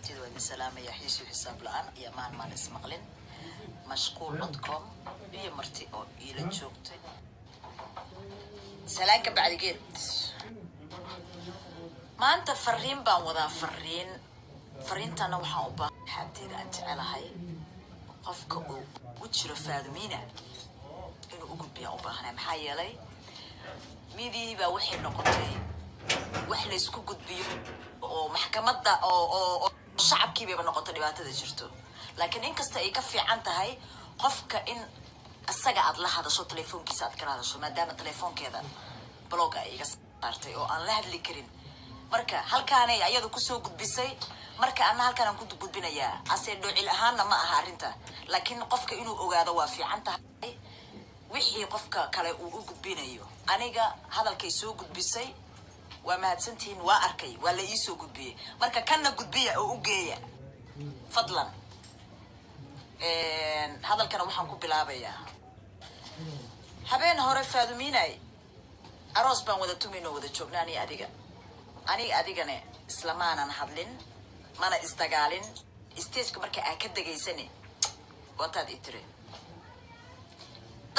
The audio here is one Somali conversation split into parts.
asxaabteeda waa idin salaamaya xiisu xisaab la-aan iyo maalmaan ismaqlin mashquul.com iyo marti oo iila joogtay salaanka bacdigeed maanta fariin baan wadaa fariintana waxaan u baahan xabteeda aan jecelahay qofka uu u jiro Faadimiina inuu u gudbiyo u baahanay maxaa yeelay midii baa waxay noqotay wax la isku gudbiyo oo maxkamadda oo shacabkii bay noqotay dhibaatada jirto laakiin in kasta ay ka fiican tahay qofka in asaga aad la hadasho telefoonkiisa aad kala hadasho maadaama telefoonkeeda blog ay iga saartay oo aan la hadli karin marka halkaanay ayadu ku soo gudbisay marka ana halkaan aan ku gudbinayaa asee dhocil ahaanna ma aha arinta laakiin qofka inuu ogaado waa fiican tahay wixii qofka kale uu u gudbinayo aniga hadalkay soo gudbisay waa mahadsantiin waa arkay waa la ii soo gudbiyay marka kana gudbiya oo u geeya fadlan hadalkana waxaan ku bilaabayaa habeen hore Faadimiinay aroos baan wada tumayno wada joognaa aniga adigane islamaanan hadlin mana isdagaalin stage-ka marka aan ka dagaysane wataad itire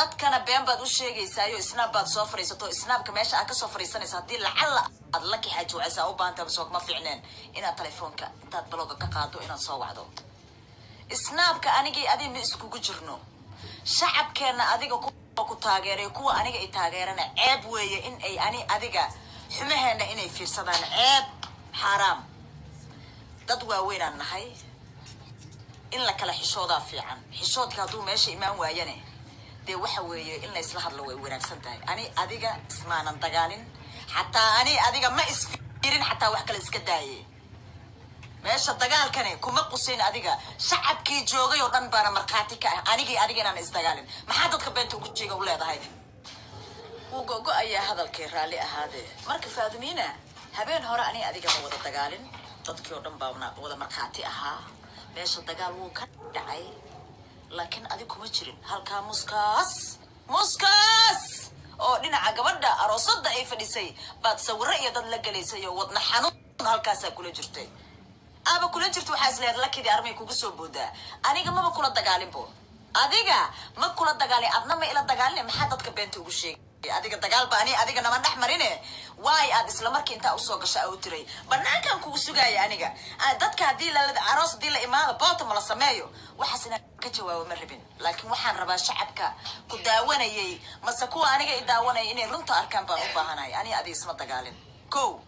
dadkana been baad u sheegaysaayo snap baad soo fariisato snapka meesha aad ka soo fariisanaysa hadii lacala aad la kixaajooysa u baanta soo ma fiicneen inaad telefoonka intaad blogga ka qaado inaad soo wacdo snapka anigii adina iskugu jirno shacabkeena adiga ku taageeray kuwa aniga ay taageerana ceeb weeye in ay adiga xumaheena inay fiirsadaan ceeb xaraam dad waaweyn aan nahay in la kala xishoodaa fiican xishoodka hadduu meesha imaan waayane dee waxa weeye in la isla hadlo way wanaagsan tahay adiga ismaanan dagaalin xataa adiga ma isfiirin xataa wax kale iska daayay meesha dagaalkane kuma qusayn adiga shacabkii joogay oo dhan baana markhaati ka ah adiga inaan isdagaalin maxaa dadka beenta ugu jeega u leedahay uu gogo ayaa hadalkay raalli ahaadee marka Faadimiina habeen hore adiga ma wada dagaalin dadkii oo dhan baa wada markhaati ahaa meesha dagaal wuu ka dhacay laakiin adiga kuma jirin halkaa muskaas oo dhinaca gabadha aroosada ay fadhisay baad sawirro iyo dad la galaysay oo wadna xanuun halkaasaa kula jirtay aba kula jirto waxaa isleed lakidii armay kugu soo boodaa aniga maba kula dagaalinbo adiga ma kula dagaalin adna ma ila dagaalin maxaa dadka beenta ugu sheegay adiga dagaal ba adiga nama dhex marine waay aad isla markii intaa usoo gasha u tiray banaankan kugu sugaaya aniga dadka hadii la aroos hadii la imaado boota ma la sameeyo waxaas inaan ka jawaabo ma rabin laakiin waxaan rabaa shacabka ku daawanayay mase kuwa aniga i daawanayay inay runta arkaan baan u baahanahay adiga isma dagaalin kow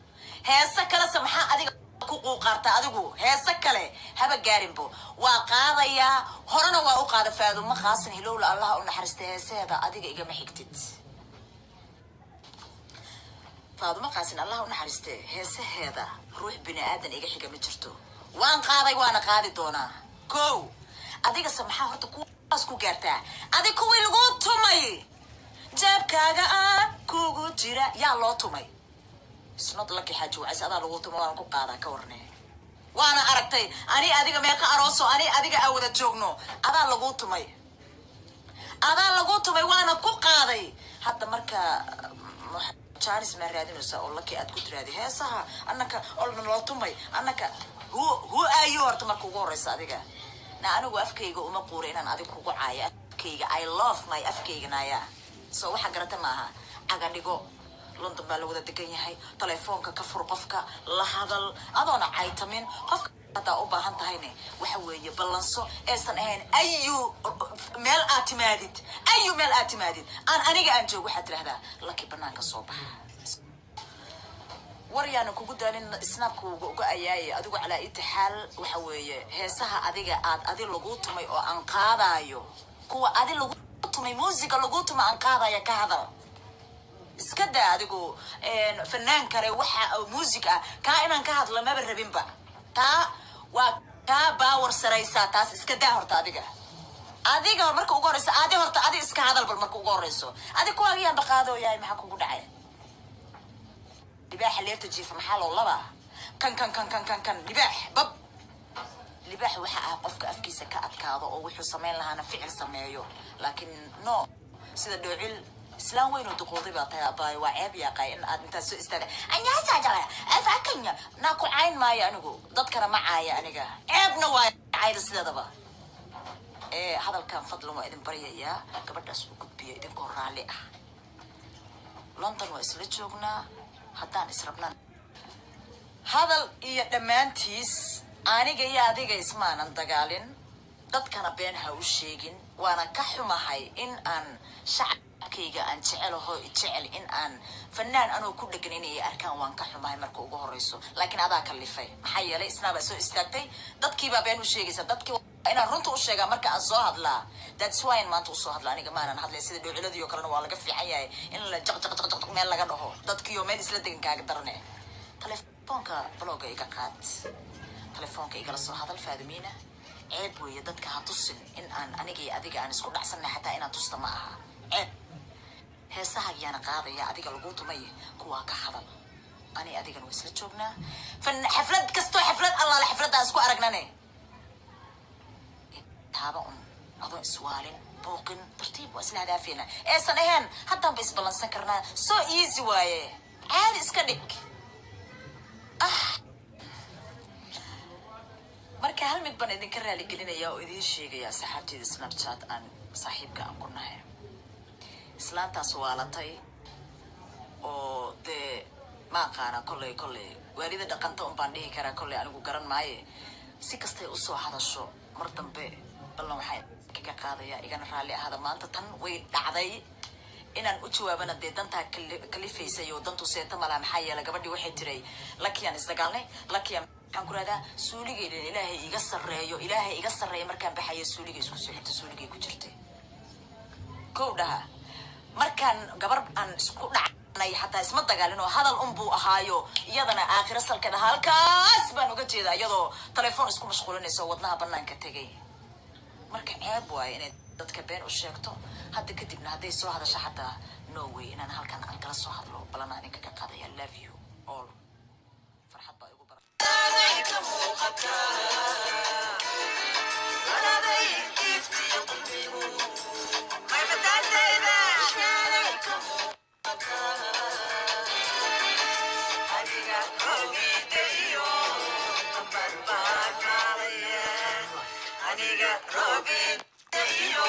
heesa kale maxaa adiga ku qaarta adigu heesa kale haba gaarinbo waa qaadayaa horena waa u qaada Faaduma qaasan hilowla Allah u naxariista heeseeda adiga igama xigtid Faaduma qaasan Allah u naxariista heesaheeda ruux bini aadan iga xiga ma jirto waan qaaday waana qaadi doonaa kow adiga maxaa horta kuwaas ku gaartaa adiga kuwii lagu tumay jaabkaaga kugu jira yaa loo tumay isnad laki xaajooysa adaa lagu tumay waan ku qaadaa ka warnay waana aragtay adiga meeqa arooso adiga awada joogno adaa lagu tumay waana ku qaaday hadda marka Charles ma raadinaysa oo laki aad ku tiraadi heesaha annaka oo loo tumay annaka hu ayo horta marka ugu horeysa adiga anigu afkayga uma quuro inaan adiga kugu caaya afkayga I love my afkayga naaya soo waxa garata maaha aga dhigo London baa la wada degan yahay telefoonka ka fur qofka la hadal adoona caytamin qofka hada u baahan tahayne waxa weeye balanso aysan ahayn ayu meel aad timaadid aniga aan joogo waxa tirahdaa laki banaanka soo baxa waryaana kugu daalin snapku uga ayaay adigu calaa itixaal waxa weeye heesaha adiga lagu tumay oo aan qaadayo kuwa lagu tumay muusiga lagu tumay aan qaadayo ka hadal iska daa adigu fanaan kale waxa muusiga ka inaan ka hadlo ma rabinba taa waa ka baawar saraysa taas iska daa horta adiga marka ugu horeysa horta iska hadal bal marka ugu horeyso ku agiyaan dhaqaado yahay maxaa kugu dhacay libaax leerta jiifa maxaa loo laba kan libaax bab libaax waxa qofka afkiisa ka adkaado oo wuxuu sameyn lahaana ficil sameeyo laakiin no sida dhoocil islaan weyn oo duqooday baa tahay abaay waa ceeb yaaqay in aad intaad soo istaaga anyaasa jala afakanya naa ku cayn maayo anigu dadkana ma caaya aniga ceebna waa cayda sideedaba hadalkan fadlan waa idin baryayaa gabadhaas u gudbiya idinkoo raalli ah london waa isla joognaa haddaan israbnan hadal iyo dhammaantiis aniga iyo adiga ismaanan dagaalin dadkana been ha u sheegin waana ka xumahay in aan shacabkayga aan jecelaho jecel in aan fanaan anoo ku dhegan inay arkaan waan ka xumahay marka ugu horeyso laakiin adaa kalifay maxaa yeelay isnaabaa soo istaagtay dadkiibaa been u sheegaysa dadkii inaan runta u sheegaa marka aan soo hadlaa that's why maanta usoo hadla aniga maanan hadlay sida dhowciladii oo kalena waa laga fiican yahay in la jaq meel laga dhaho dadkiioo meel isla degan kaaga darane telefoonka blogga iga qaad telefoonka igala soo hadal faadimiina ceeb weeye dadka ha tusin in aan aniga iyo adiga aan isku dhacsanay xataa inaan tusta ma aha ceeb heesaha ayaana qaadaya adiga lagu tumay kuwaa ka hadal ani adigana waa isla joognaa xaflad kastoo xaflad allaale xafladaan isku aragnane taaba un adoon iswaalin booqin tartiib waa isla hadaafeena eesan ahayn haddaan ba isballansan karnaa so easy waaye caadi iska dhig marka hal mid baan idinka raali gelinaya oo idiin sheegaya saxaabteyda snapchat aan saaxiibka aan ku nahay islaantaas waalatay oo dee ma aqaana kolley waalida dhaqanta un baan dhihi karaa kolley anigu garan maaye si kastay usoo hadasho mar dambe ballan waxaan kaga qaadaya igana raalli ahada maanta tan way dhacday inaan u jawaabana dee dantaa kalifaysay oo dantu seeta malaa maxaa yeelay gabadhii waxay tiray lakiyaan isdagaalnay lakiyaan waxaan ku radaa suuligayda ilaahay iga sarreeya markaan baxayo suuliga isku soo xigta suuligay ku jirtay kow dhaha markaan gabar aan isku dhacnay xataa isma dagaalin oo hadal unbuu ahaayo iyadana aakhiro salkeeda halkaas baan uga jeedaa iyadoo telefoon isku mashquulinayso wadnaha banaanka tegay marka ceeb waaye inay dadka been u sheegto hadda kadibna hadday soo hadasho xataa no way inaan halkan aan kala soo hadlo balana ninka ka qaadaya love you all farxad baa igu baran Robin, yo,